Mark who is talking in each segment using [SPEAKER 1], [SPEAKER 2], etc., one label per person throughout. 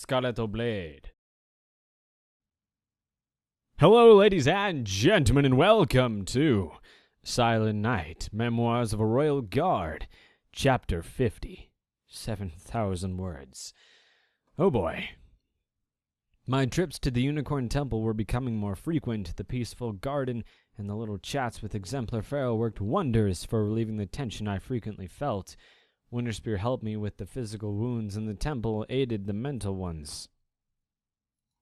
[SPEAKER 1] Scarlett Blade. Hello, ladies and gentlemen, and welcome to Silent Night, Memoirs of a Royal Guard, Chapter 50, 7,000 words. Oh boy. My trips to the Unicorn Temple were becoming more frequent. The peaceful garden and the little chats with Exemplar Pharaoh worked wonders for relieving the tension I frequently felt. Winterspear helped me with the physical wounds, and the temple aided the mental ones.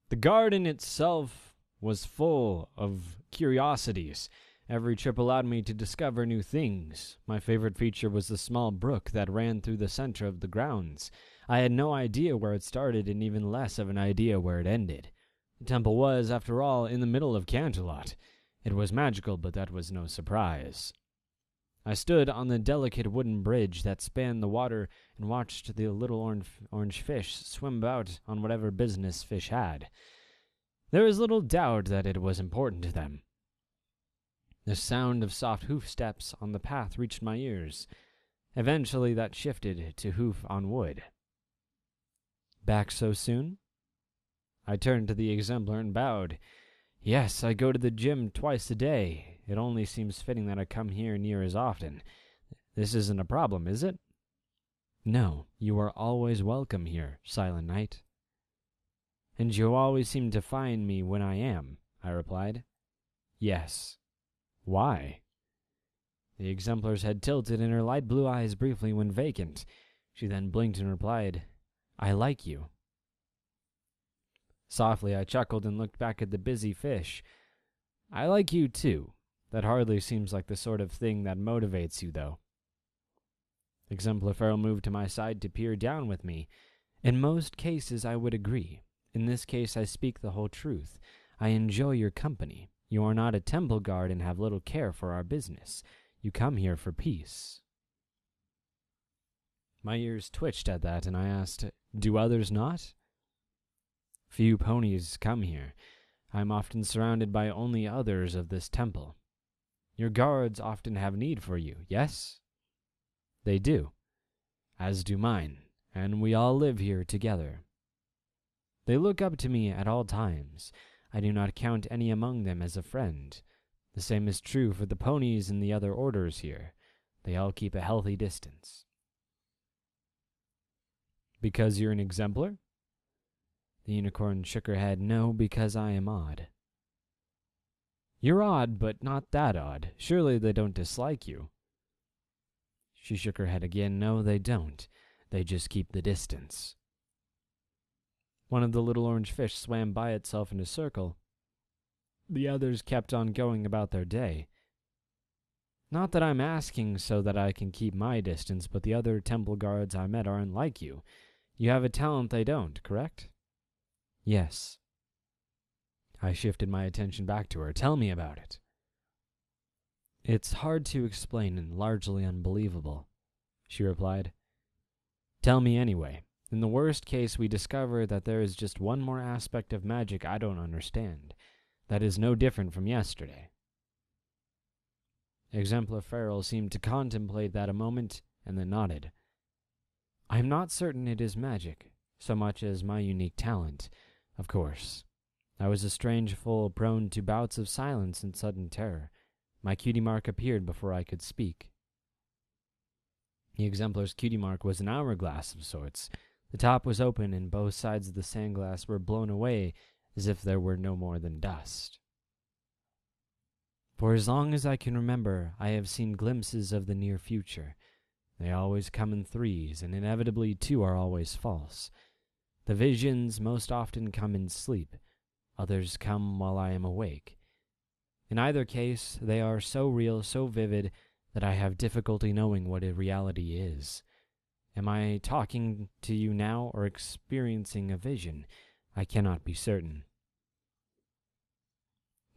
[SPEAKER 1] The garden itself was full of curiosities. Every trip allowed me to discover new things. My favorite feature was the small brook that ran through the center of the grounds. I had no idea where it started, and even less of an idea where it ended. The temple was, after all, in the middle of Canterlot. It was magical, but that was no surprise. I stood on the delicate wooden bridge that spanned the water and watched the little orange fish swim about on whatever business fish had. There was little doubt that it was important to them. The sound of soft hoof steps on the path reached my ears. Eventually that shifted to hoof on wood. Back so soon? I turned to the exemplar and bowed. Yes, I go to the gym twice a day. It only seems fitting that I come here near as often. This isn't a problem, is it? No, you are always welcome here, Silent Night. And you always seem to find me when I am, I replied. Yes. Why? The exemplar's head tilted and her light blue eyes briefly went vacant. She then blinked and replied, I like you. Softly I chuckled and looked back at the busy fish. I like you too. That hardly seems like the sort of thing that motivates you, though. Exemplar Pharaoh moved to my side to peer down with me. In most cases I would agree. In this case I speak the whole truth. I enjoy your company. You are not a temple guard and have little care for our business. You come here for peace. My ears twitched at that, and I asked, do others not? Few ponies come here. I am often surrounded by only others of this temple. Your guards often have need for you, yes? They do, as do mine, and we all live here together. They look up to me at all times. I do not count any among them as a friend. The same is true for the ponies and the other orders here. They all keep a healthy distance. Because you're an exemplar? The unicorn shook her head. No, because I am odd. You're odd, but not that odd. Surely they don't dislike you. She shook her head again. No, they don't. They just keep the distance. One of the little orange fish swam by itself in a circle. The others kept on going about their day. Not that I'm asking so that I can keep my distance, but the other temple guards I met aren't like you. You have a talent they don't, correct? Yes. I shifted my attention back to her. Tell me about it. It's hard to explain and largely unbelievable, she replied. Tell me anyway. In the worst case, we discover that there is just one more aspect of magic I don't understand. That is no different from yesterday. Exemplar Pharaoh seemed to contemplate that a moment and then nodded. I am not certain it is magic, so much as my unique talent, of course. I was a strange fool prone to bouts of silence and sudden terror. My cutie mark appeared before I could speak. The exemplar's cutie mark was an hourglass of sorts. The top was open and both sides of the sandglass were blown away as if there were no more than dust. For as long as I can remember, I have seen glimpses of the near future. They always come in threes, and inevitably two are always false. The visions most often come in sleep. Others come while I am awake. In either case, they are so real, so vivid, that I have difficulty knowing what a reality is. Am I talking to you now or experiencing a vision? I cannot be certain.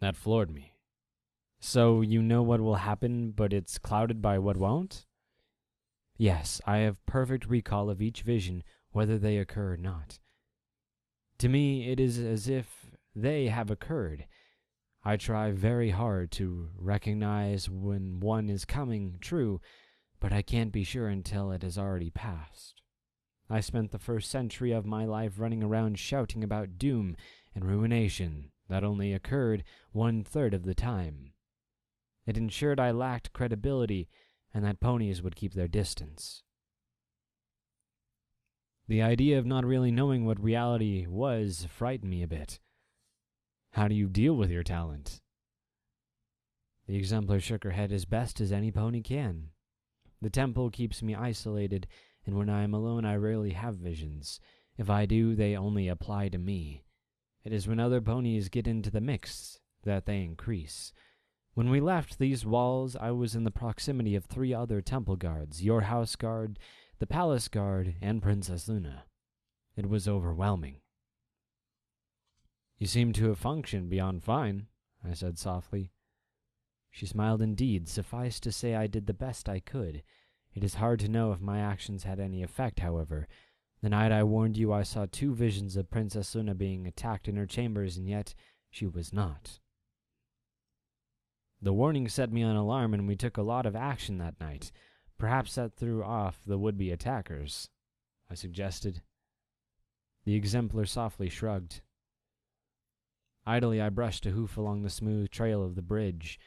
[SPEAKER 1] That floored me. So you know what will happen, but it's clouded by what won't? Yes, I have perfect recall of each vision, whether they occur or not. To me, it is as if they have occurred. I try very hard to recognize when one is coming true, but I can't be sure until it has already passed. I spent the first century of my life running around shouting about doom and ruination that only occurred 1/3 of the time. It ensured I lacked credibility and that ponies would keep their distance. The idea of not really knowing what reality was frightened me a bit. How do you deal with your talent? The exemplar shook her head as best as any pony can. The temple keeps me isolated, and when I am alone I rarely have visions. If I do, they only apply to me. It is when other ponies get into the mix that they increase. When we left these walls, I was in the proximity of 3 other temple guards, your house guard, the palace guard, and Princess Luna. It was overwhelming. You seem to have functioned beyond fine, I said softly. She smiled indeed. Suffice to say I did the best I could. It is hard to know if my actions had any effect, however. The night I warned you, I saw 2 visions of Princess Luna being attacked in her chambers, and yet she was not. The warning set me on alarm, and we took a lot of action that night. Perhaps that threw off the would-be attackers, I suggested. The exemplar softly shrugged. Idly I brushed a hoof along the smooth trail of the bridge.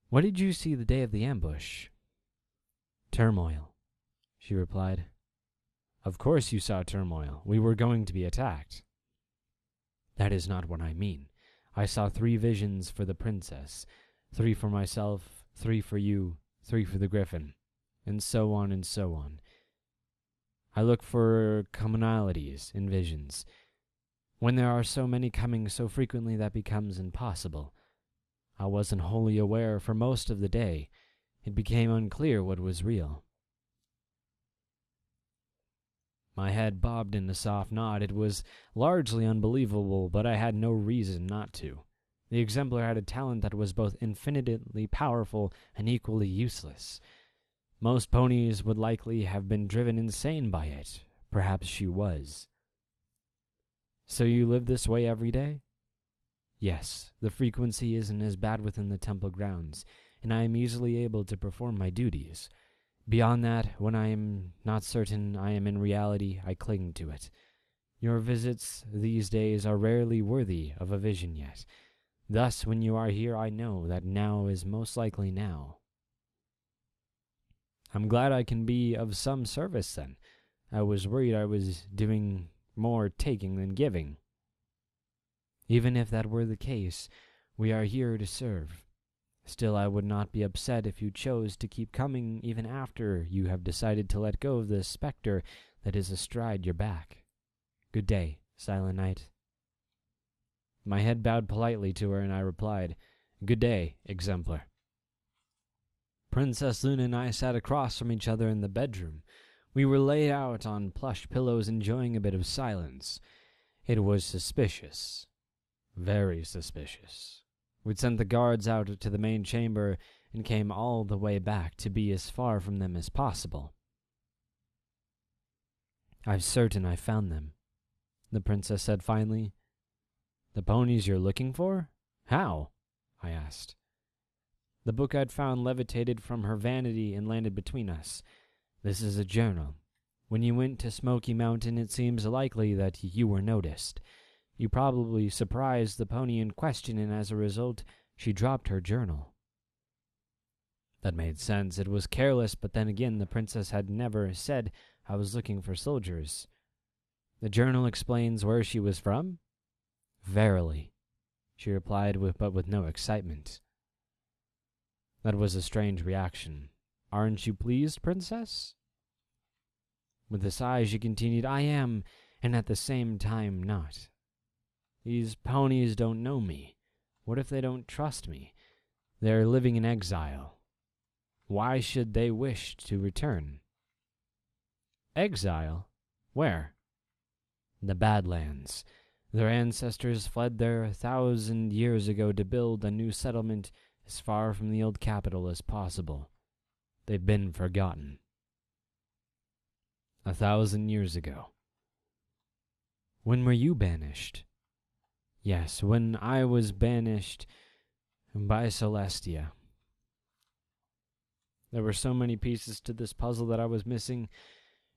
[SPEAKER 1] What did you see the day of the ambush? Turmoil, she replied. Of course you saw turmoil. We were going to be attacked. That is not what I mean. I saw 3 visions for the princess, 3 for myself, 3 for you, 3 for the griffin, and so on and so on. I look for commonalities in visions. When there are so many coming so frequently, that becomes impossible. I wasn't wholly aware for most of the day. It became unclear what was real. My head bobbed in a soft nod. It was largely unbelievable, but I had no reason not to. The exemplar had a talent that was both infinitely powerful and equally useless. Most ponies would likely have been driven insane by it. Perhaps she was. So you live this way every day? Yes, the frequency isn't as bad within the temple grounds, and I am easily able to perform my duties. Beyond that, when I am not certain I am in reality, I cling to it. Your visits these days are rarely worthy of a vision yet. Thus, when you are here, I know that now is most likely now. I'm glad I can be of some service, then. I was worried I was doing more taking than giving. Even if that were the case, we are here to serve. Still, I would not be upset if you chose to keep coming even after you have decided to let go of the specter that is astride your back. Good day, Silent Night. My head bowed politely to her, and I replied, Good day, exemplar. Princess Luna and I sat across from each other in the bedroom. We were laid out on plush pillows, enjoying a bit of silence. It was suspicious. Very suspicious. We'd sent the guards out to the main chamber and came all the way back to be as far from them as possible. I'm certain I found them, the princess said finally. The ponies you're looking for? How? I asked. The book I'd found levitated from her vanity and landed between us. This is a journal. When you went to Smoky Mountain, it seems likely that you were noticed. You probably surprised the pony in question, and as a result, she dropped her journal. That made sense. It was careless, but then again, the princess had never said I was looking for soldiers. The journal explains where she was from? Verily, she replied, but with no excitement. That was a strange reaction. Aren't you pleased, princess? With a sigh, she continued, I am, and at the same time not. These ponies don't know me. What if they don't trust me? They're living in exile. Why should they wish to return? Exile? Where? The Badlands. Their ancestors fled there 1,000 years ago to build a new settlement as far from the old capital as possible. They've been forgotten. 1,000 years ago. When were you banished? Yes, when I was banished by Celestia. There were so many pieces to this puzzle that I was missing.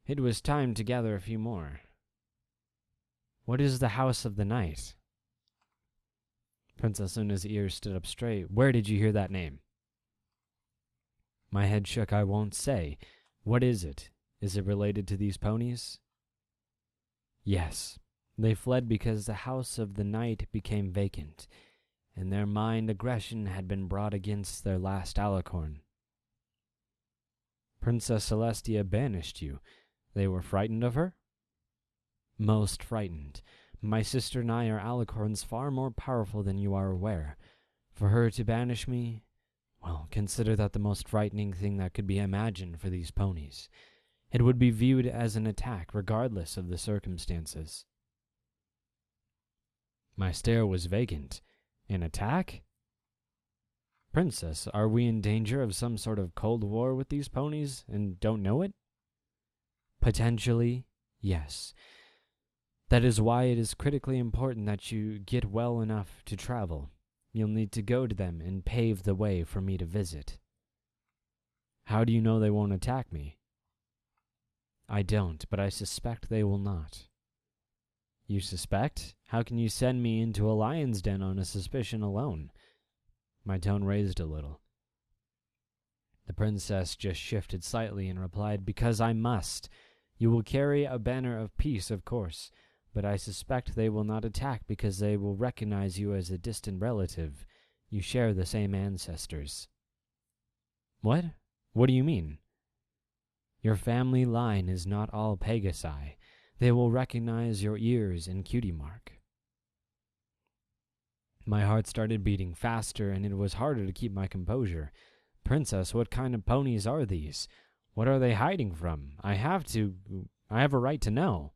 [SPEAKER 1] It was time to gather a few more. What is the House of the Night? Princess Una's ears stood up straight. Where did you hear that name? My head shook. I won't say. What is it? Is it related to these ponies? Yes. They fled because the House of the Night became vacant. In their mind, aggression had been brought against their last alicorn. Princess Celestia banished you. They were frightened of her? Most frightened. My sister and I are alicorns far more powerful than you are aware. For her to banish me, well, consider that the most frightening thing that could be imagined for these ponies. It would be viewed as an attack, regardless of the circumstances. My stare was vacant. An attack? Princess, are we in danger of some sort of cold war with these ponies and don't know it? Potentially, yes. That is why it is critically important that you get well enough to travel. You'll need to go to them and pave the way for me to visit. How do you know they won't attack me? I don't, but I suspect they will not. You suspect? How can you send me into a lion's den on a suspicion alone? My tone raised a little. The princess just shifted slightly and replied, Because I must. You will carry a banner of peace, of course, but I suspect they will not attack because they will recognize you as a distant relative. You share the same ancestors. What? What do you mean? Your family line is not all Pegasi. They will recognize your ears and cutie mark. My heart started beating faster, and it was harder to keep my composure. Princess, what kind of ponies are these? What are they hiding from? I have a right to know.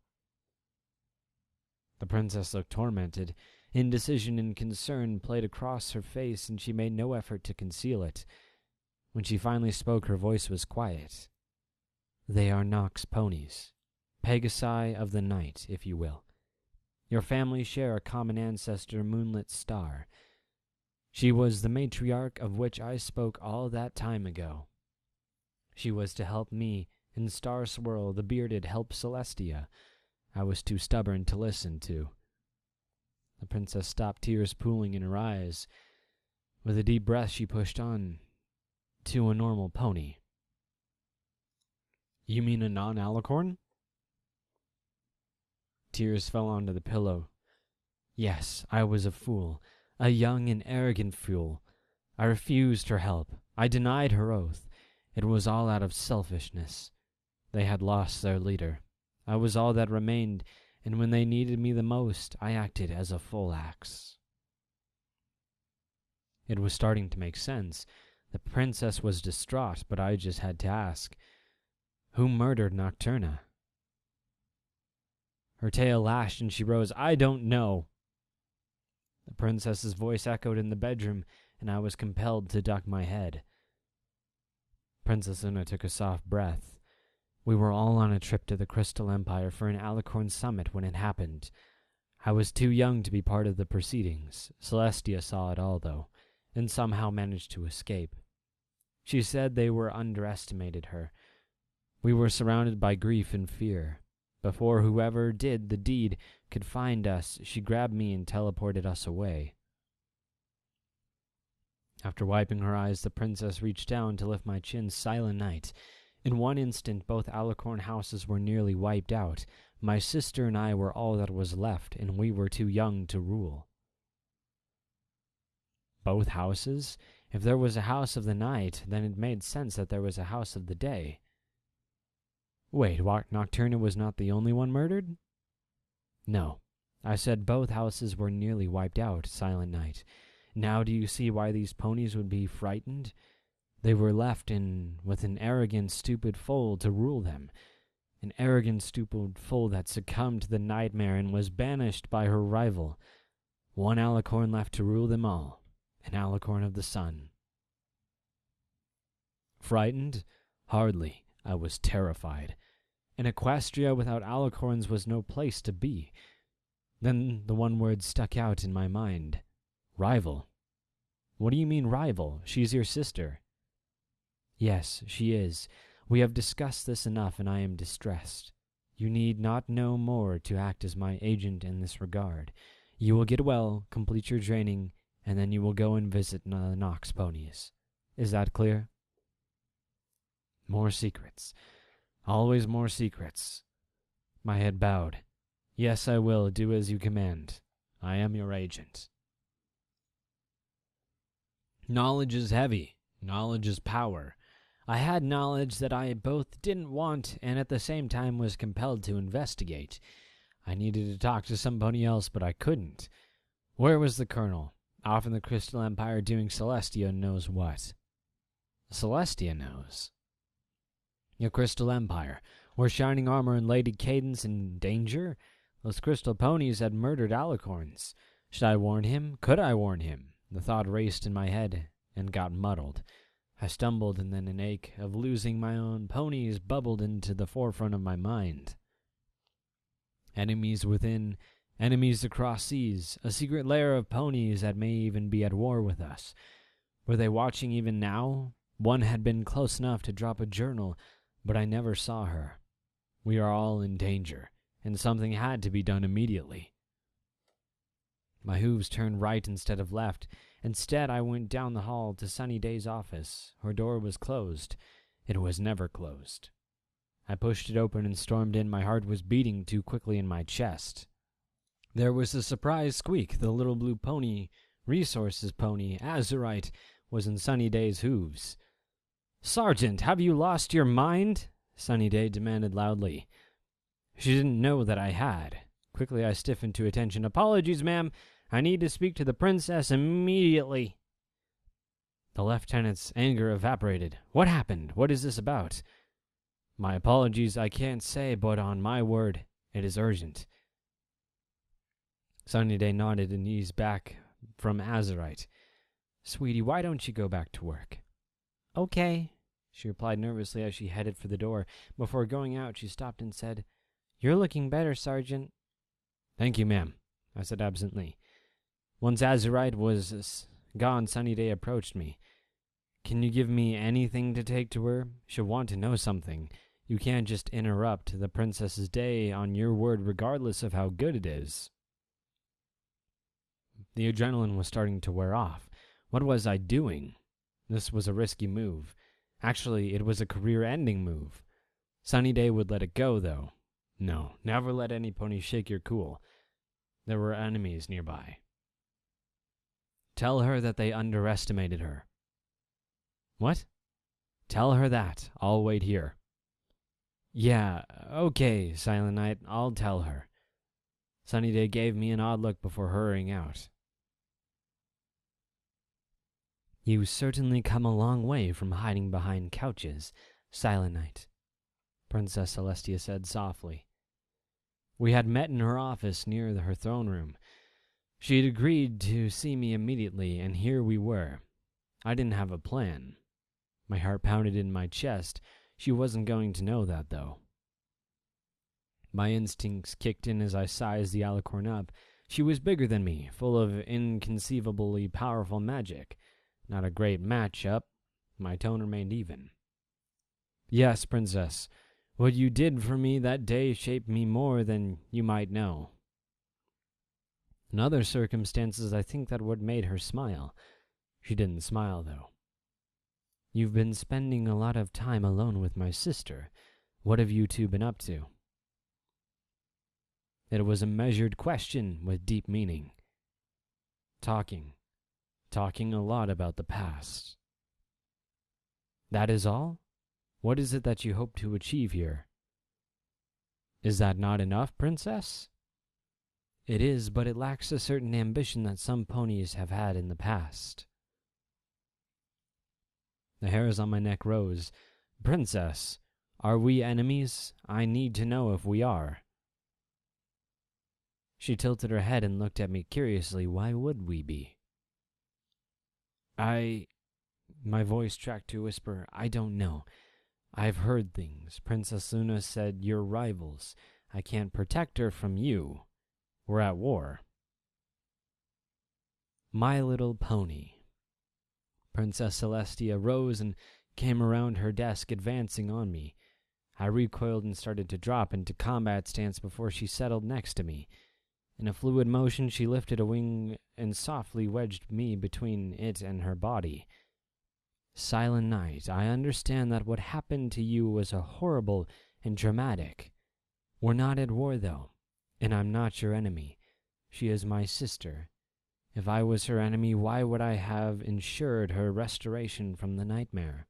[SPEAKER 1] The princess looked tormented. Indecision and concern played across her face, and she made no effort to conceal it. When she finally spoke, her voice was quiet. They are Nox ponies. Pegasi of the night, if you will. Your family share a common ancestor, Moonlit Star. She was the matriarch of which I spoke all that time ago. She was to help me, and Star Swirl, the bearded, help Celestia. I was too stubborn to listen to. The princess stopped, tears pooling in her eyes. With a deep breath, she pushed on. To a normal pony. You mean a non-alicorn? Tears fell onto the pillow. Yes, I was a fool. A young and arrogant fool. I refused her help. I denied her oath. It was all out of selfishness. They had lost their leader. I was all that remained, and when they needed me the most, I acted as a full axe. It was starting to make sense. The princess was distraught, but I just had to ask, who murdered Nocturna? Her tail lashed and she rose. I don't know. The princess's voice echoed in the bedroom, and I was compelled to duck my head. Princess Una took a soft breath. We were all on a trip to the Crystal Empire for an Alicorn summit when it happened. I was too young to be part of the proceedings. Celestia saw it all, though, and somehow managed to escape. She said they were underestimated her. We were surrounded by grief and fear. Before whoever did the deed could find us, she grabbed me and teleported us away. After wiping her eyes, the princess reached down to lift my chin. Silent night. In one instant, both Alicorn houses were nearly wiped out. My sister and I were all that was left, and we were too young to rule. Both houses? If there was a house of the night, then it made sense that there was a house of the day. Wait, Nocturna was not the only one murdered? No. I said both houses were nearly wiped out, Silent Night. Now do you see why these ponies would be frightened? They were left with an arrogant, stupid foal to rule them. An arrogant, stupid foal that succumbed to the nightmare and was banished by her rival. One Alicorn left to rule them all. An Alicorn of the sun. Frightened? Hardly. I was terrified. In Equestria without Alicorns was no place to be. Then the one word stuck out in my mind. Rival. What do you mean rival? She's your sister. Yes, she is. We have discussed this enough, and I am distressed. You need not know more to act as my agent in this regard. You will get well, complete your training, and then you will go and visit the Nox ponies. Is that clear? More secrets. Always more secrets. My head bowed. Yes, I will do as you command. I am your agent. Knowledge is heavy. Knowledge is power. I had knowledge that I both didn't want and at the same time was compelled to investigate. I needed to talk to somebody else, but I couldn't. Where was the Colonel? Off in the Crystal Empire doing Celestia knows what. Celestia knows. Your Crystal Empire. Were Shining Armor and Lady Cadence in danger? Those crystal ponies had murdered alicorns. Should I warn him? Could I warn him? The thought raced in my head and got muddled. I stumbled, and then an ache of losing my own ponies bubbled into the forefront of my mind. Enemies within, enemies across seas, a secret lair of ponies that may even be at war with us. Were they watching even now? One had been close enough to drop a journal, but I never saw her. We are all in danger, and something had to be done immediately. My hooves turned right instead of left. Instead, I went down the hall to Sunny Day's office. Her door was closed. It was never closed. I pushed it open and stormed in. My heart was beating too quickly in my chest. There was a surprise squeak. The little blue pony, Resources pony, Azurite, was in Sunny Day's hooves. "Sergeant, have you lost your mind?" Sunny Day demanded loudly. She didn't know that I had. Quickly I stiffened to attention. "Apologies, ma'am. I need to speak to the princess immediately." The lieutenant's anger evaporated. "What happened? What is this about?" "My apologies, I can't say, but on my word, it is urgent." Sunny Day nodded and eased back from Azurite. "Sweetie, why don't you go back to work?" "Okay," she replied nervously as she headed for the door. Before going out, she stopped and said, "You're looking better, Sergeant." "Thank you, ma'am," I said absently. Once Azurite was gone, Sunny Day approached me. "Can you give me anything to take to her? She'll want to know something. You can't just interrupt the princess's day on your word regardless of how good it is." The adrenaline was starting to wear off. What was I doing? This was a risky move. Actually, it was a career-ending move. Sunny Day would let it go, though. No, never let any pony shake your cool. There were enemies nearby. "Tell her that they underestimated her." "What?" "Tell her that. I'll wait here." "Yeah, okay, Silent Night, I'll tell her." Sunny Day gave me an odd look before hurrying out. "You certainly come a long way from hiding behind couches, Silent Night," Princess Celestia said softly. We had met in her office near her throne room. She had agreed to see me immediately, and here we were. I didn't have a plan. My heart pounded in my chest. She wasn't going to know that, though. My instincts kicked in as I sized the alicorn up. She was bigger than me, full of inconceivably powerful magic. Not a great match-up. My tone remained even. "Yes, Princess. What you did for me that day shaped me more than you might know." In other circumstances, I think that would have made her smile. She didn't smile, though. "You've been spending a lot of time alone with my sister. What have you two been up to?" It was a measured question with deep meaning. Talking a lot about the past." "That is all? What is it that you hope to achieve here?" "Is that not enough, Princess?" "It is, but it lacks a certain ambition that some ponies have had in the past." The hairs on my neck rose. "Princess, are we enemies? I need to know if we are." She tilted her head and looked at me curiously. "Why would we be?" My voice tracked to a whisper. "I don't know. I've heard things. Princess Luna said you're rivals. I can't protect her from you. We're at war." "My little pony." Princess Celestia rose and came around her desk, advancing on me. I recoiled and started to drop into combat stance before she settled next to me. In a fluid motion, she lifted a wing and softly wedged me between it and her body. Silent Night, I understand that what happened to you was horrible and dramatic. We're not at war, though, and I'm not your enemy. She is my sister. If I was her enemy, why would I have ensured her restoration from the nightmare?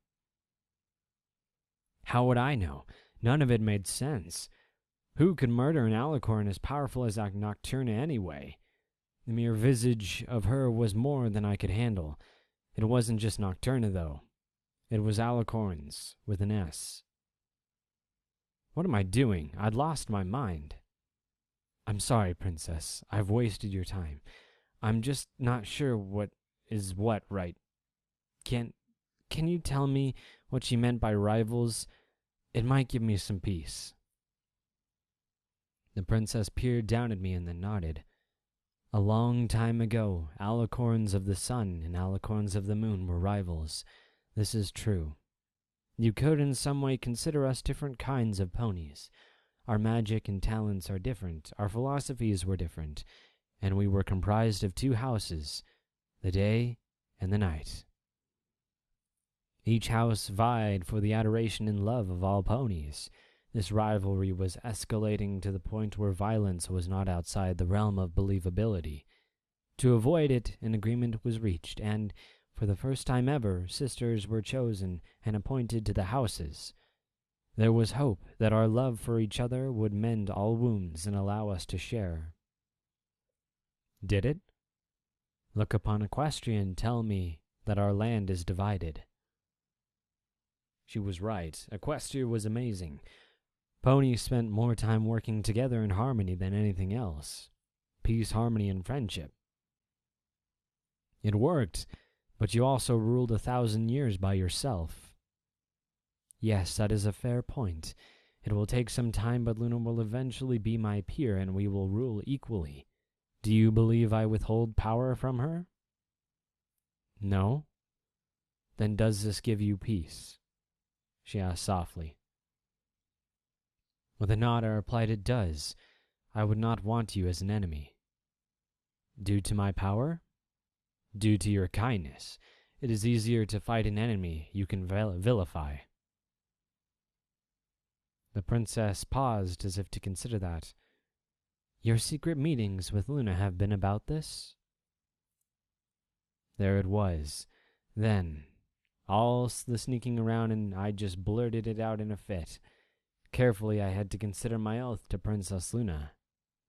[SPEAKER 1] How would I know? None of it made sense. Who could murder an alicorn as powerful as that Nocturna anyway? The mere visage of her was more than I could handle. It wasn't just Nocturna, though. It was alicorns, with an S. What am I doing? I'd lost my mind. I'm sorry, Princess. I've wasted your time. I'm just not sure what is what right. Can you tell me what she meant by rivals? It might give me some peace. The princess peered down at me and then nodded. A long time ago, alicorns of the sun and alicorns of the moon were rivals. This is true. You could in some way consider us different kinds of ponies. Our magic and talents are different, our philosophies were different, and we were comprised of two houses, the day and the night. Each house vied for the adoration and love of all ponies. This rivalry was escalating to the point where violence was not outside the realm of believability. To avoid it, an agreement was reached, and, for the first time ever, sisters were chosen and appointed to the houses. There was hope that our love for each other would mend all wounds and allow us to share. Did it? Look upon Equestrian and tell me that our land is divided. She was right. Equestria was amazing. Ponies spent more time working together in harmony than anything else. Peace, harmony, and friendship. It worked, but you also ruled 1,000 years by yourself. Yes, that is a fair point. It will take some time, but Luna will eventually be my peer, and we will rule equally. Do you believe I withhold power from her? No? Then does this give you peace? She asked softly. With a nod, I replied, it does. I would not want you as an enemy. Due to my power? Due to your kindness. It is easier to fight an enemy you can vilify. The princess paused as if to consider that. Your secret meetings with Luna have been about this? There it was. Then, all the sneaking around, and I just blurted it out in a fit. Carefully, I had to consider my oath to Princess Luna.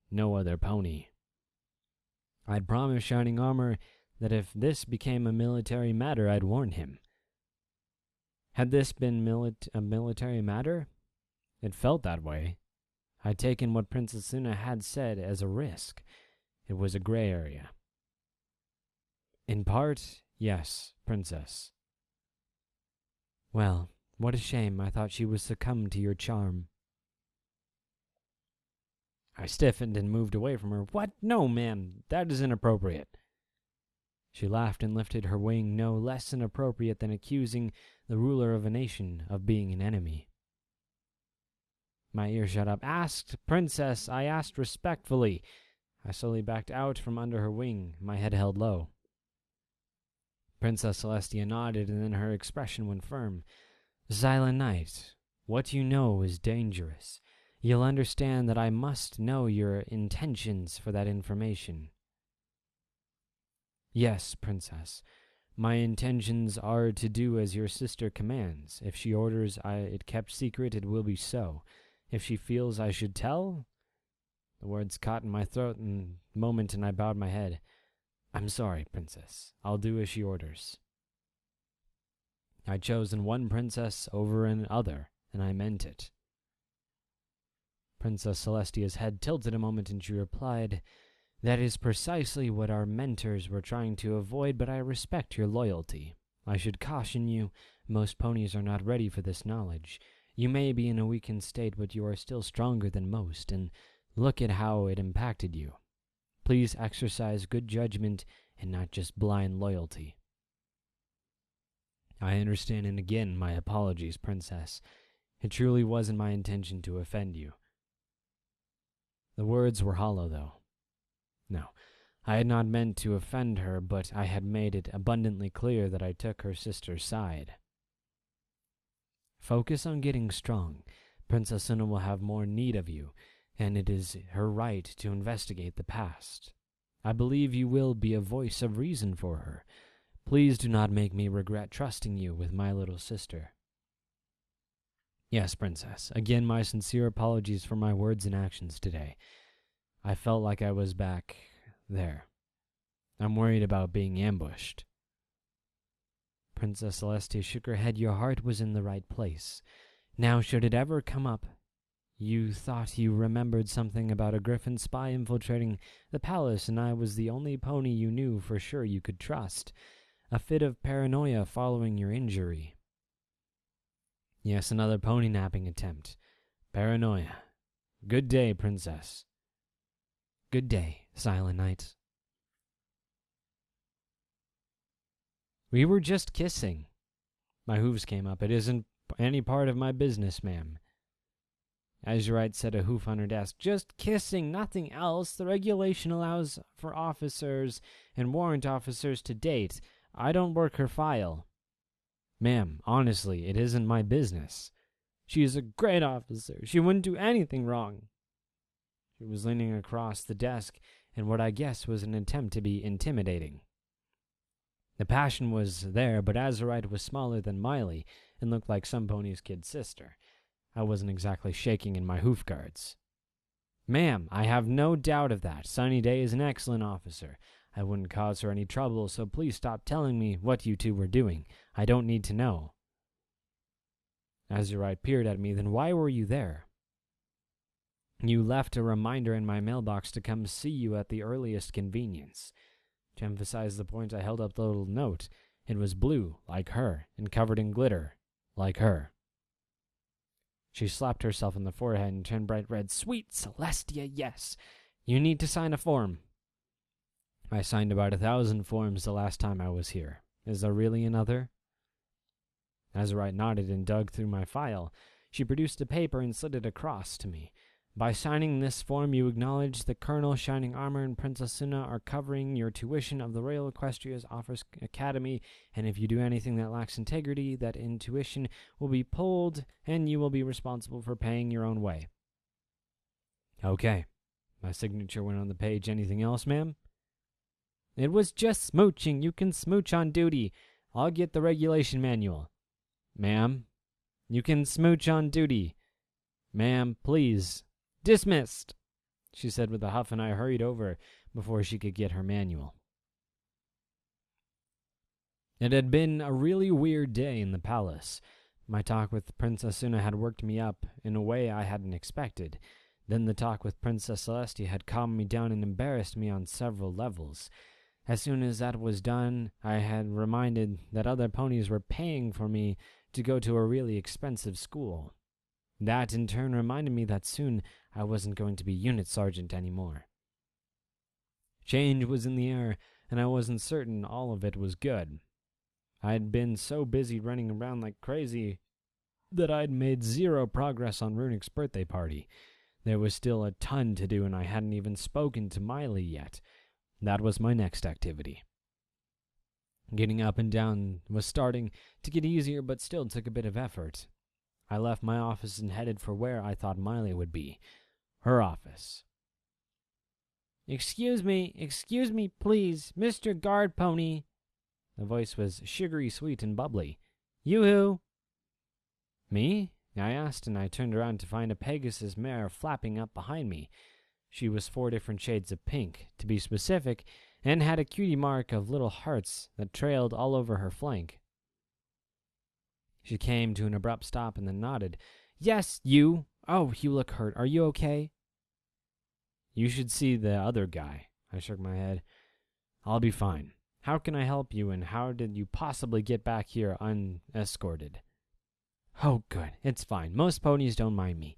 [SPEAKER 1] No other pony. I'd promised Shining Armor that if this became a military matter, I'd warn him. Had this been a military matter? It felt that way. I'd taken what Princess Luna had said as a risk. It was a gray area. In part, yes, Princess. Well, what a shame. I thought she would succumb to your charm. I stiffened and moved away from her. What? No, ma'am. That is inappropriate. She laughed and lifted her wing, no less inappropriate than accusing the ruler of a nation of being an enemy. My ear shut up. Asked, Princess, I asked respectfully. I slowly backed out from under her wing, my head held low. Princess Celestia nodded, and then her expression went firm. Silent Night, what you know is dangerous. You'll understand that I must know your intentions for that information. Yes, Princess. My intentions are to do as your sister commands. If she orders it kept secret, it will be so. If she feels I should tell? The words caught in my throat in a moment, and I bowed my head. I'm sorry, Princess. I'll do as she orders. I'd chosen one princess over another, and I meant it. Princess Celestia's head tilted a moment, and she replied, That is precisely what our mentors were trying to avoid, but I respect your loyalty. I should caution you, most ponies are not ready for this knowledge. You may be in a weakened state, but you are still stronger than most, and look at how it impacted you. Please exercise good judgment and not just blind loyalty. I understand, and again, my apologies, Princess. It truly wasn't my intention to offend you. The words were hollow, though. No, I had not meant to offend her, but I had made it abundantly clear that I took her sister's side. Focus on getting strong. Princess Una will have more need of you, and it is her right to investigate the past. I believe you will be a voice of reason for her. Please do not make me regret trusting you with my little sister. Yes, Princess. Again, my sincere apologies for my words and actions today. I felt like I was back there. I'm worried about being ambushed. Princess Celestia shook her head. Your heart was in the right place. Now, should it ever come up, you thought you remembered something about a griffin spy infiltrating the palace, and I was the only pony you knew for sure you could trust. A fit of paranoia following your injury. Yes, another pony napping attempt. Paranoia. Good day, Princess. Good day, Silent Night. We were just kissing. My hooves came up. It isn't any part of my business, ma'am. Azurite set a hoof on her desk. Just kissing, nothing else. The regulation allows for officers and warrant officers to date. I don't work her file. Ma'am, honestly, it isn't my business. She is a great officer. She wouldn't do anything wrong. She was leaning across the desk in what I guess was an attempt to be intimidating. The passion was there, but Azurite was smaller than Miley and looked like some pony's kid sister. I wasn't exactly shaking in my hoof guards. Ma'am, I have no doubt of that. Sunny Day is an excellent officer. I wouldn't cause her any trouble, so please stop telling me what you two were doing. I don't need to know. Azurite peered at me. Then why were you there? You left a reminder in my mailbox to come see you at the earliest convenience. To emphasize the point, I held up the little note. It was blue, like her, and covered in glitter, like her. She slapped herself on the forehead and turned bright red. Sweet Celestia, yes. You need to sign a form. I signed about 1,000 forms the last time I was here. Is there really another? Azurite nodded and dug through my file. She produced a paper and slid it across to me. By signing this form, you acknowledge the Colonel, Shining Armor, and Princess Una are covering your tuition of the Royal Equestria's Office Academy, and if you do anything that lacks integrity, that intuition will be pulled, and you will be responsible for paying your own way. Okay. My signature went on the page. Anything else, ma'am? It was just smooching. You can smooch on duty. I'll get the regulation manual. Ma'am, you can smooch on duty. Ma'am, please. Dismissed, she said with a huff, and I hurried over before she could get her manual. It had been a really weird day in the palace. My talk with Princess Una had worked me up in a way I hadn't expected. Then the talk with Princess Celestia had calmed me down and embarrassed me on several levels. As soon as that was done, I had reminded that other ponies were paying for me to go to a really expensive school. That, in turn, reminded me that soon I wasn't going to be unit sergeant anymore. Change was in the air, and I wasn't certain all of it was good. I had been so busy running around like crazy that I'd made zero progress on Runic's birthday party. There was still a ton to do, and I hadn't even spoken to Miley yet. That was my next activity. Getting up and down was starting to get easier, but still took a bit of effort. I left my office and headed for where I thought Miley would be. Her office. Excuse me, please, Mr. Guard Pony. The voice was sugary sweet and bubbly. Yoo-hoo! Me? I asked, and I turned around to find a Pegasus mare flapping up behind me. She was 4 different shades of pink, to be specific, and had a cutie mark of little hearts that trailed all over her flank. She came to an abrupt stop and then nodded. Yes, you! Oh, you look hurt. Are you okay? You should see the other guy. I shook my head. I'll be fine. How can I help you, and how did you possibly get back here unescorted? Oh, good. It's fine. Most ponies don't mind me.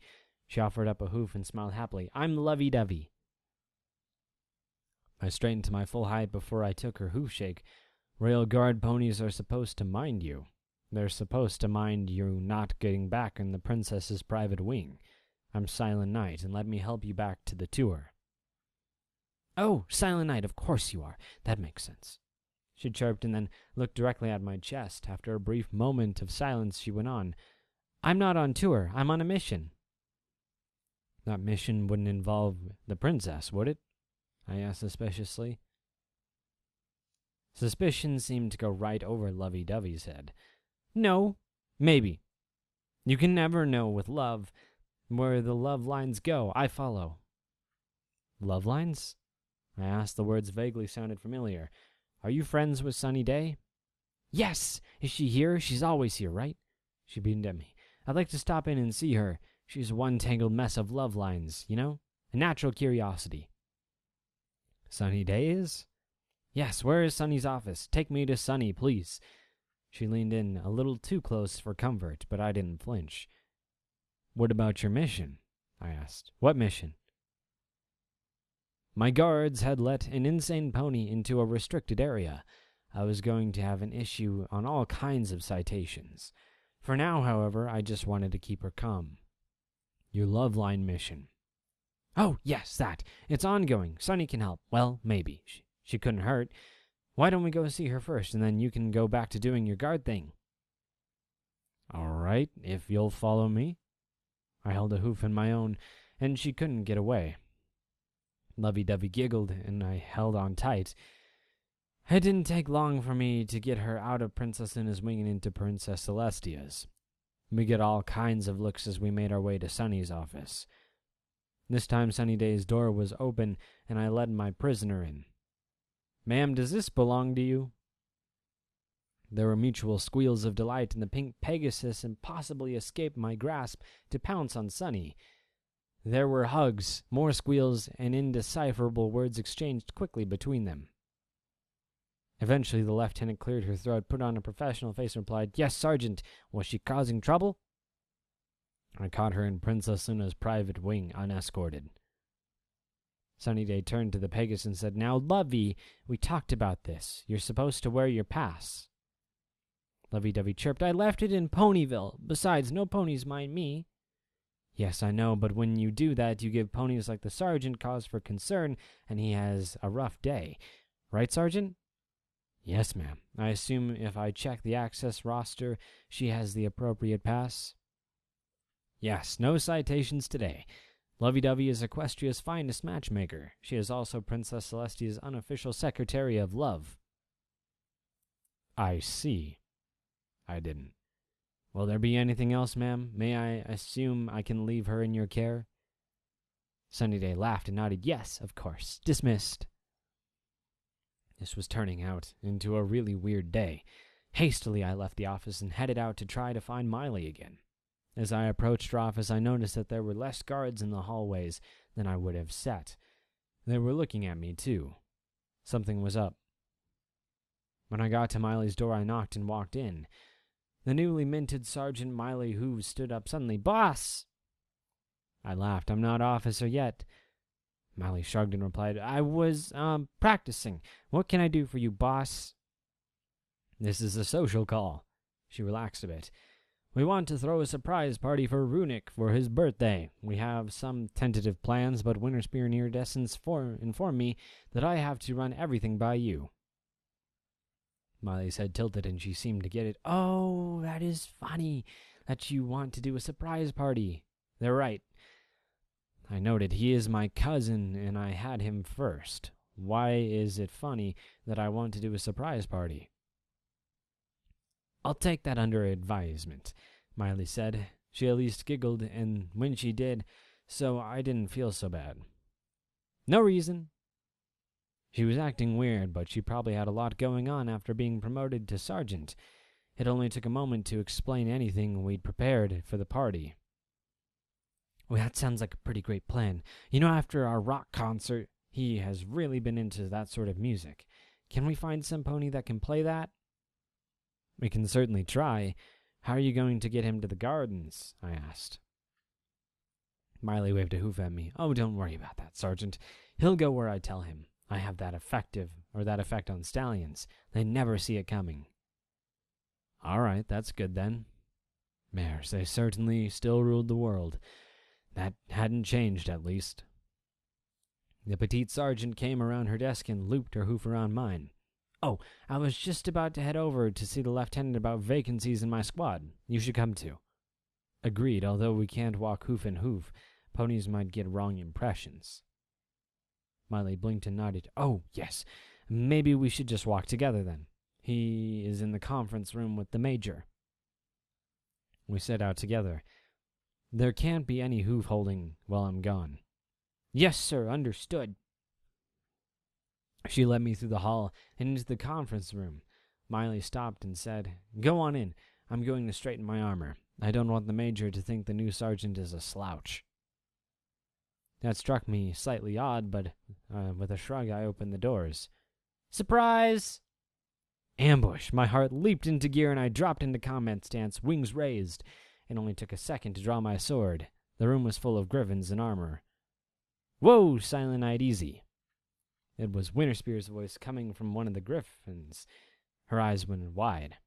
[SPEAKER 1] She offered up a hoof and smiled happily. I'm lovey-dovey. I straightened to my full height before I took her hoof shake. Royal Guard ponies are supposed to mind you. They're supposed to mind you not getting back in the princess's private wing. I'm Silent Night, and let me help you back to the tour. Oh, Silent Night, of course you are. That makes sense. She chirped and then looked directly at my chest. After a brief moment of silence, she went on. I'm not on tour. I'm on a mission. That mission wouldn't involve the princess, would it? I asked suspiciously. Suspicion seemed to go right over Lovey-Dovey's head. No, maybe. You can never know with love. Where the love lines go, I follow. Love lines? I asked. The words vaguely sounded familiar. Are you friends with Sunny Day? Yes! Is she here? She's always here, right? She beamed at me. I'd like to stop in and see her. She's one tangled mess of love lines, you know? A natural curiosity. Sunny Day is? Yes, where is Sunny's office? Take me to Sunny, please. She leaned in a little too close for comfort, but I didn't flinch. What about your mission? I asked. What mission? My guards had let an insane pony into a restricted area. I was going to have an issue on all kinds of citations. For now, however, I just wanted to keep her calm. Your love line mission. Oh, yes, that. It's ongoing. Sunny can help. Well, maybe. She couldn't hurt. Why don't we go see her first, and then you can go back to doing your guard thing? All right, if you'll follow me. I held a hoof in my own, and she couldn't get away. Lovey-Dovey giggled, and I held on tight. It didn't take long for me to get her out of Princess Luna's wing and into Princess Celestia's. We get all kinds of looks as we made our way to Sunny's office. This time Sunny Day's door was open, and I led my prisoner in. Ma'am, does this belong to you? There were mutual squeals of delight, and the pink Pegasus impossibly escaped my grasp to pounce on Sunny. There were hugs, more squeals, and indecipherable words exchanged quickly between them. Eventually the lieutenant cleared her throat, put on a professional face, and replied, Yes, Sergeant. Was she causing trouble? I caught her in Princess Luna's private wing, unescorted. Sunny Day turned to the Pegasus and said, Now, Lovey, we talked about this. You're supposed to wear your pass. Lovey-Dovey chirped, I left it in Ponyville. Besides, no ponies mind me. Yes, I know, but when you do that, you give ponies like the Sergeant cause for concern, and he has a rough day. Right, Sergeant? Yes, ma'am. I assume if I check the access roster, she has the appropriate pass? Yes, no citations today. Lovey-Dovey is Equestria's finest matchmaker. She is also Princess Celestia's unofficial Secretary of Love. I see. I didn't. Will there be anything else, ma'am? May I assume I can leave her in your care? Sunny Day laughed and nodded. Yes, of course. Dismissed. This was turning out into a really weird day. Hastily, I left the office and headed out to try to find Miley again. As I approached her office, I noticed that there were less guards in the hallways than I would have set. They were looking at me, too. Something was up. When I got to Miley's door, I knocked and walked in. The newly minted Sergeant Miley Hooves stood up suddenly. Boss! I laughed. I'm not officer yet. Miley shrugged and replied, I was, practicing. What can I do for you, boss? This is a social call. She relaxed a bit. We want to throw a surprise party for Runic for his birthday. We have some tentative plans, but Winterspear and Iridescence inform me that I have to run everything by you. Miley's head tilted and she seemed to get it. Oh, that is funny, that you want to do a surprise party. They're right. I noted he is my cousin and I had him first. Why is it funny that I want to do a surprise party? I'll take that under advisement, Miley said. She at least giggled, and when she did, so I didn't feel so bad. No reason. She was acting weird, but she probably had a lot going on after being promoted to sergeant. It only took a moment to explain anything we'd prepared for the party. Well, that sounds like a pretty great plan. You know, after our rock concert, he has really been into that sort of music. Can we find some pony that can play that? We can certainly try. How are you going to get him to the gardens? I asked. Miley waved a hoof at me. Oh, don't worry about that, Sergeant. He'll go where I tell him. I have that effect on stallions. They never see it coming. All right, that's good then. Mares, they certainly still ruled the world. That hadn't changed, at least. The petite sergeant came around her desk and looped her hoof around mine. Oh, I was just about to head over to see the lieutenant about vacancies in my squad. You should come too. Agreed, although we can't walk hoof and hoof. Ponies might get wrong impressions. Miley blinked and nodded. Oh, yes. Maybe we should just walk together then. He is in the conference room with the major. We set out together. There can't be any hoof holding while I'm gone. Yes, sir, understood. She led me through the hall and into the conference room. Miley stopped and said, Go on in. I'm going to straighten my armor. I don't want the major to think the new sergeant is a slouch. That struck me slightly odd, but with a shrug I opened the doors. Surprise! Ambush! My heart leaped into gear and I dropped into combat stance, wings raised. It only took a second to draw my sword. The room was full of griffins in armor. Whoa, Silent Night, easy. It was Winterspear's voice coming from one of the griffins. Her eyes went wide.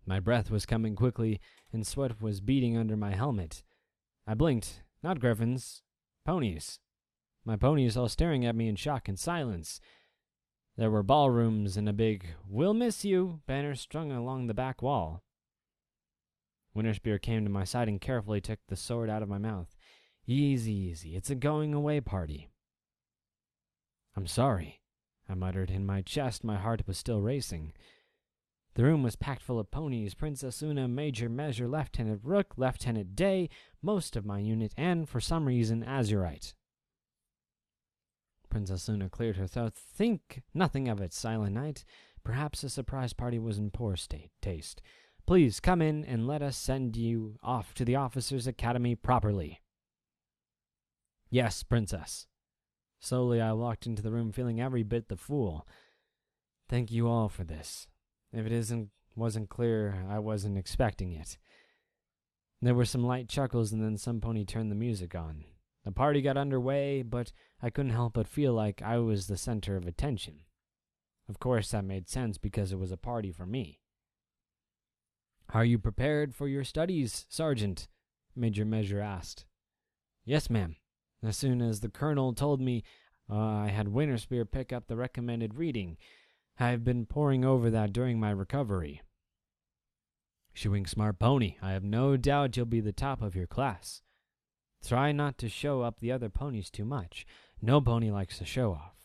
[SPEAKER 1] My breath was coming quickly, and sweat was beading under my helmet. I blinked. Not griffins. Ponies. My ponies all staring at me in shock and silence. There were ballrooms and a big "We'll miss you" banner strung along the back wall. Winterspear came to my side and carefully took the sword out of my mouth. Easy, easy. It's a going-away party. I'm sorry, I muttered. In my chest, my heart was still racing. The room was packed full of ponies, Princess Una, Major Measure, Lieutenant Rook, Lieutenant Day, most of my unit, and, for some reason, Azurite. Princess Una cleared her throat. Think nothing of it, Silent Night. Perhaps the surprise party was in poor taste. Please come in and let us send you off to the officers' academy properly. Yes, Princess. Slowly I walked into the room feeling every bit the fool. Thank you all for this. If it wasn't clear, I wasn't expecting it. There were some light chuckles and then some pony turned the music on. The party got underway, but I couldn't help but feel like I was the center of attention. Of course, that made sense because it was a party for me. Are you prepared for your studies, Sergeant? Major Measure asked. Yes, ma'am. As soon as the colonel told me I had Winterspear pick up the recommended reading, I've been poring over that during my recovery. Shooing smart pony. I have no doubt you'll be the top of your class. Try not to show up the other ponies too much. No pony likes to show off.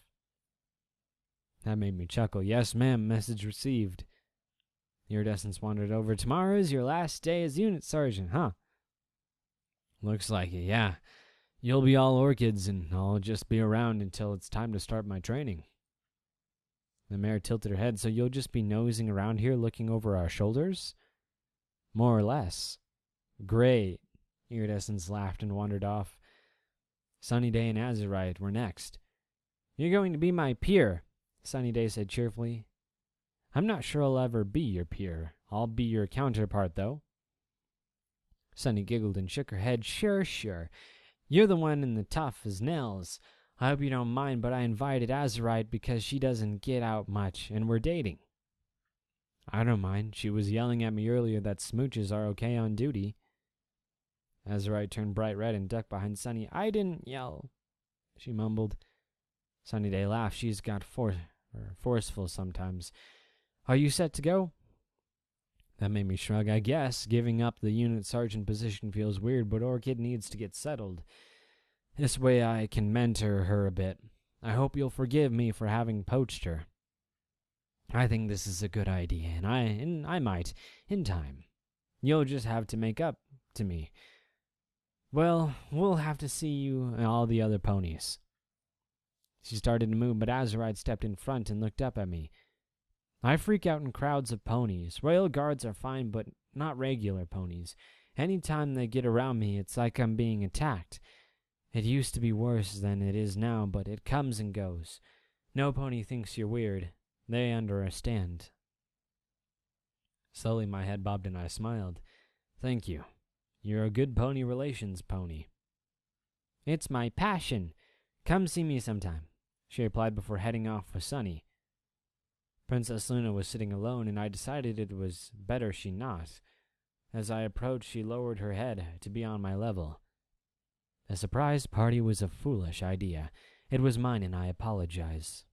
[SPEAKER 1] That made me chuckle. Yes, ma'am. Message received. Iridescence wandered over. Tomorrow is your last day as unit sergeant, huh? Looks like it, yeah. You'll be all orchids, and I'll just be around until it's time to start my training. The mare tilted her head. So you'll just be nosing around here looking over our shoulders? More or less. Great. Iridescence laughed and wandered off. Sunny Day and Azurite were next. You're going to be my peer, Sunny Day said cheerfully. I'm not sure I'll ever be your peer. I'll be your counterpart, though. Sunny giggled and shook her head. Sure. You're the one in the tough as nails. I hope you don't mind, but I invited Azurite because she doesn't get out much, and we're dating. I don't mind. She was yelling at me earlier that smooches are okay on duty. Azurite turned bright red and ducked behind Sunny. I didn't yell, she mumbled. Sunny Day laughed. She's got forceful sometimes. Are you set to go? That made me shrug. I guess giving up the unit sergeant position feels weird, but Orchid needs to get settled. This way I can mentor her a bit. I hope you'll forgive me for having poached her. I think this is a good idea, and I might, in time. You'll just have to make up to me. Well, we'll have to see you and all the other ponies. She started to move, but Azurite stepped in front and looked up at me. I freak out in crowds of ponies. Royal Guards are fine, but not regular ponies. Anytime they get around me, it's like I'm being attacked. It used to be worse than it is now, but it comes and goes. No pony thinks you're weird. They understand. Slowly my head bobbed and I smiled. Thank you. You're a good pony relations pony. It's my passion. Come see me sometime, she replied before heading off with Sunny. Princess Luna was sitting alone, and I decided it was better she not. As I approached, she lowered her head to be on my level. A surprise party was a foolish idea. It was mine, and I apologize.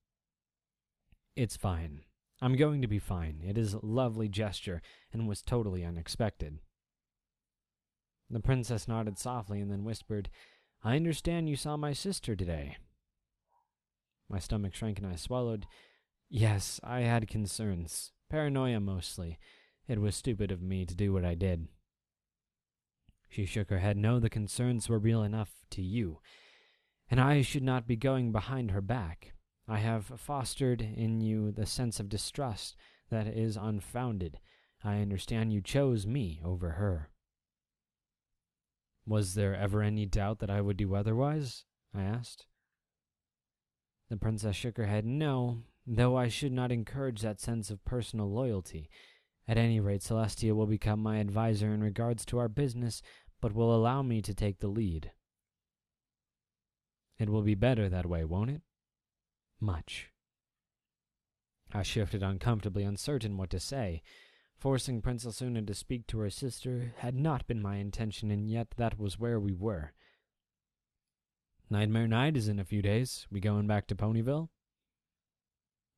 [SPEAKER 1] It's fine. I'm going to be fine. It is a lovely gesture, and was totally unexpected. The princess nodded softly and then whispered, I understand you saw my sister today. My stomach shrank and I swallowed. Yes, I had concerns. Paranoia mostly. It was stupid of me to do what I did. She shook her head. No, the concerns were real enough to you, and I should not be going behind her back. I have fostered in you the sense of distrust that is unfounded. I understand you chose me over her. Was there ever any doubt that I would do otherwise? I asked. The princess shook her head. No, though I should not encourage that sense of personal loyalty. At any rate, Celestia will become my advisor in regards to our business, but will allow me to take the lead. It will be better that way, won't it? Much. I shifted uncomfortably, uncertain what to say. Forcing Princess Una to speak to her sister had not been my intention, and yet that was where we were. Nightmare Night is in a few days. We going back to Ponyville?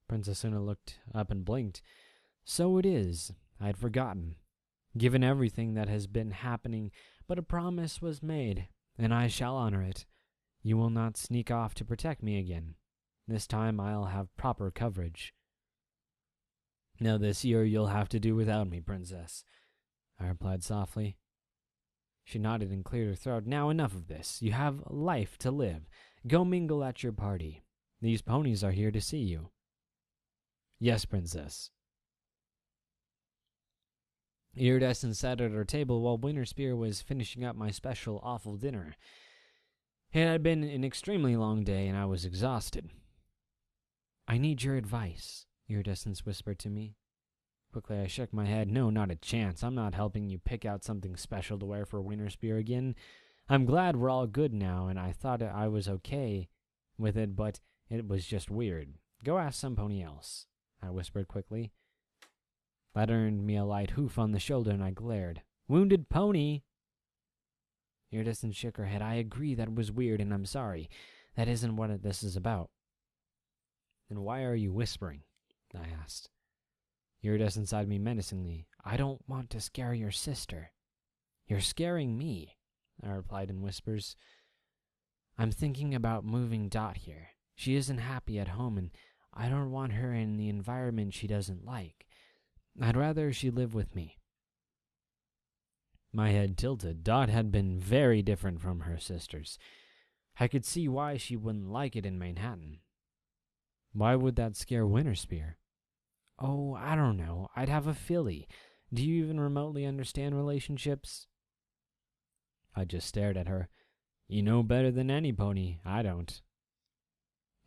[SPEAKER 1] Princess Una looked up and blinked. So it is. I had forgotten. Given everything that has been happening, but a promise was made, and I shall honor it. You will not sneak off to protect me again. This time I'll have proper coverage. Now this year you'll have to do without me, princess, I replied softly. She nodded and cleared her throat. Now enough of this. You have life to live. Go mingle at your party. These ponies are here to see you. Yes, princess. Iridescent sat at her table while Winterspear was finishing up my special awful dinner. It had been an extremely long day, and I was exhausted. I need your advice, Iridescence whispered to me. Quickly I shook my head. No, not a chance. I'm not helping you pick out something special to wear for Winterspear again. I'm glad we're all good now, and I thought I was okay with it, but it was just weird. Go ask some pony else, I whispered quickly. That earned me a light hoof on the shoulder, and I glared. Wounded pony! Iridescence shook her head. I agree that was weird, and I'm sorry. That isn't what this is about. Then why are you whispering? I asked. Iridescence eyed me menacingly. I don't want to scare your sister. You're scaring me, I replied in whispers. I'm thinking about moving Dot here. She isn't happy at home, and I don't want her in the environment she doesn't like. I'd rather she live with me. My head tilted. Dot had been very different from her sisters. I could see why she wouldn't like it in Manhattan. Why would that scare Winterspear? Oh, I don't know. I'd have a filly. Do you even remotely understand relationships? I just stared at her. You know better than any pony. I don't.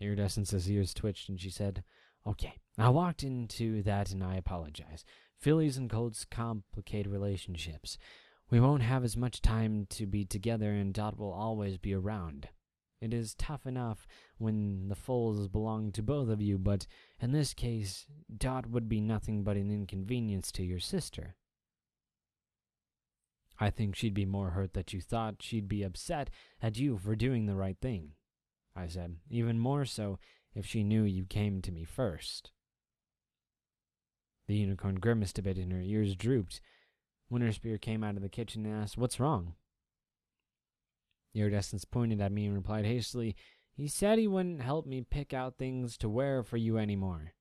[SPEAKER 1] Iridescence's ears twitched and she said, Okay, I walked into that and I apologize. Fillies and colts complicate relationships. We won't have as much time to be together and Dot will always be around. It is tough enough when the foals belong to both of you, but in this case, Dot would be nothing but an inconvenience to your sister. I think she'd be more hurt that you thought she'd be upset at you for doing the right thing, I said, even more so if she knew you came to me first. The unicorn grimaced a bit and her ears drooped. Winterspear came out of the kitchen and asked, What's wrong? Iridescence pointed at me and replied hastily, He said he wouldn't help me pick out things to wear for you anymore.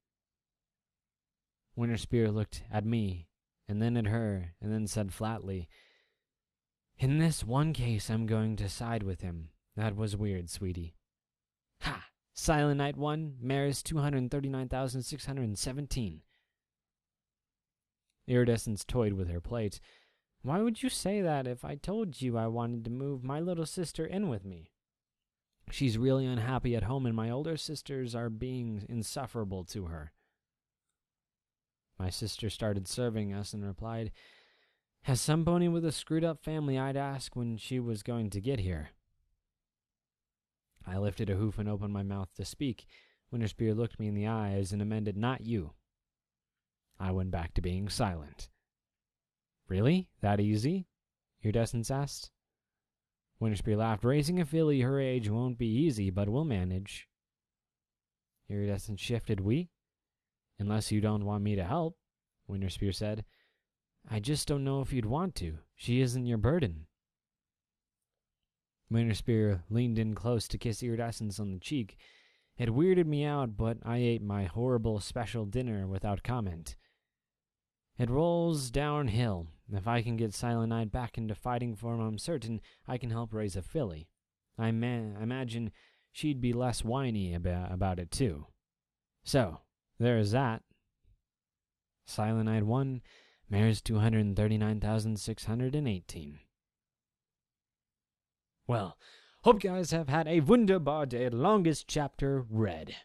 [SPEAKER 1] Winterspear looked at me, and then at her, and then said flatly, In this one case I'm going to side with him. That was weird, sweetie. Ha! Silent Night 1, Maris 239,617. Iridescence toyed with her plate. Why would you say that if I told you I wanted to move my little sister in with me? She's really unhappy at home and my older sisters are being insufferable to her. My sister started serving us and replied, As some pony with a screwed-up family, I'd ask when she was going to get here. I lifted a hoof and opened my mouth to speak. Winterspear looked me in the eyes and amended, Not you. I went back to being silent. Really? That easy? Iridescence asked. Winterspear laughed. Raising a filly her age won't be easy, but we'll manage. Iridescence shifted. We? Unless you don't want me to help, Winterspear said. I just don't know if you'd want to. She isn't your burden. Winterspear leaned in close to kiss Iridescence on the cheek. It weirded me out, but I ate my horrible special dinner without comment. It rolls downhill. If I can get Silent Night back into fighting form, I'm certain I can help raise a filly. I imagine she'd be less whiny about it, too. So, there's that. Silent Night 1, mares 239,618. Well, hope you guys have had a wunderbar day. Longest chapter read.